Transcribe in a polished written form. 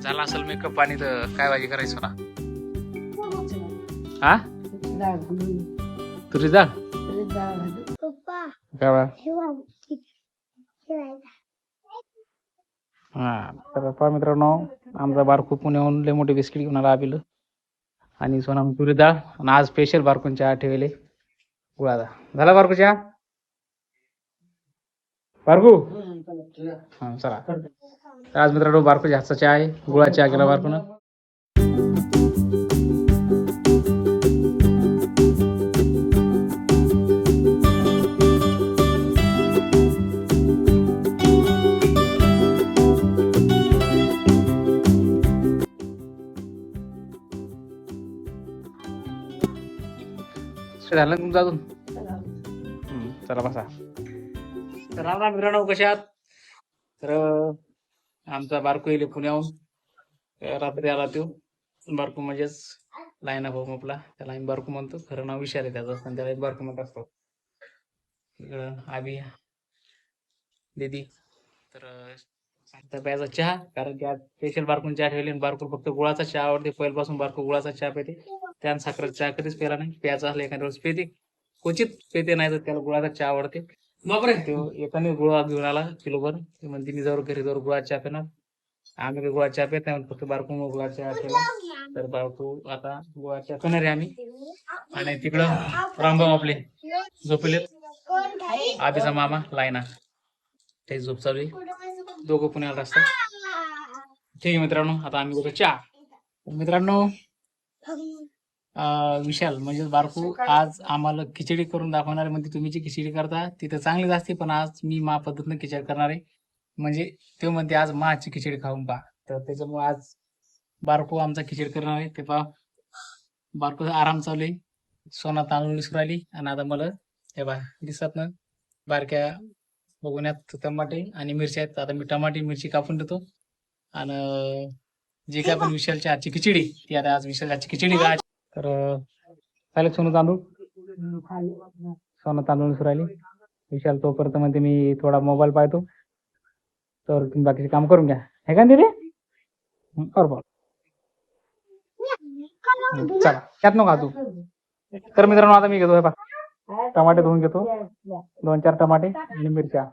झाला असेल मेकअप पाणी तर काय भाजी करायचं ना? हा तुरी डाळ काय बा? हा तर पहा मित्रांनो, आमचा बारकू पुण्याहून लय मोठे बिस्किट घेऊन आला आबिल आणि सोनाम तुरी डाळ आणि आज स्पेशल बारकून चहा ठेवले गुळाचा. झाला बारकू चहा? बारकू हा चला. तर आज मित्रांनो बारकूच्या हातचा चहा आहे, गुळाचा चहा केला बारकून. झालं ना तुमचं अजून? चला बसा. तर राम राम मित्रांनो, कशा आहात? तर आमचा बारकू येईल पुण्याहून, रात्री आला तो. बारकू म्हणजेच लायना भाऊ आपला, त्याला आम्ही बारकू म्हणतो, खरं नाव विचार आहे त्याचं, पण त्याला बारकू म्हणत असतो. इकडं आबी दीदी तर सांगता प्यायचा चहा, कारण की आज स्पेशल बारकून चहा ठेवली. बारकू फक्त गुळाचा चहा आवडते, पहिल्यापासून बारकू गुळाचा चहा पिते. त्यानं साखरेचा चहा कधीच प्यायला नाही, प्यायचा असला एखाद्या वेळेस पिते, क्वचित पिते, नाही तर त्याला गुळाचा चहा आवडते. बापरे, तो एकाने गुळा घेऊन आला किलोभर, ते म्हणते मी जवळ घरी जवळ गुळाचा चहा पिणार. आम्ही गुळाचा चहा पित नाही, फक्त बारकू गुळाचा चहा केला. तर बारकू आता गुळाचा चहा पिणार आहे आम्ही. आणि तिकडं रामभाऊ आपले झोपलेत, आबीचा मामा लायना, ते झोप चालू आहे, दोघं पुण्याला असतात. ठीक आहे मित्रांनो, आता आम्ही बघू चहा. मित्रांनो विशाल म्हणजे बारकू आज आम्हाला खिचडी करून दाखवणार आहे. म्हणजे तुम्ही जी खिचडी करता ती तर चांगलीच असते, पण आज मी मा पद्धतीनं खिचडी करणार आहे. म्हणजे ते म्हणते आज माची खिचडी खाऊन पहा, तर त्याच्यामुळे आज बारकू आमचा खिचडी करणार आहे. ते पहा बारकू आराम चालू आहे, सोना तांदूळ निसरून राहिली. आणि आता मला हे बा दिसत ना बारक्या बघण्यात टमाटे आणि मिरच्या आहेत. आता मी टमाटे मिरची कापून देतो. आणि जे काय पण विशालच्या आजची खिचडी ती आता आज विशालच्या आजची खिचडी का. तर चालेल सोनं तांदूळ, सोनं तांदूळ निसरून राहिली. विशाल तोपर्यंत म्हणते मी थोडा मोबाईल पाहतो, तर तुम्ही बाकीचे काम करून घ्या, हे का रे. बरोबर, चला त्यात नको तू. तर मित्रांनो आता मी घेतो हे बा टमाटे धुवून घेतो, 2-4 टमाटे आणि मिरच्या.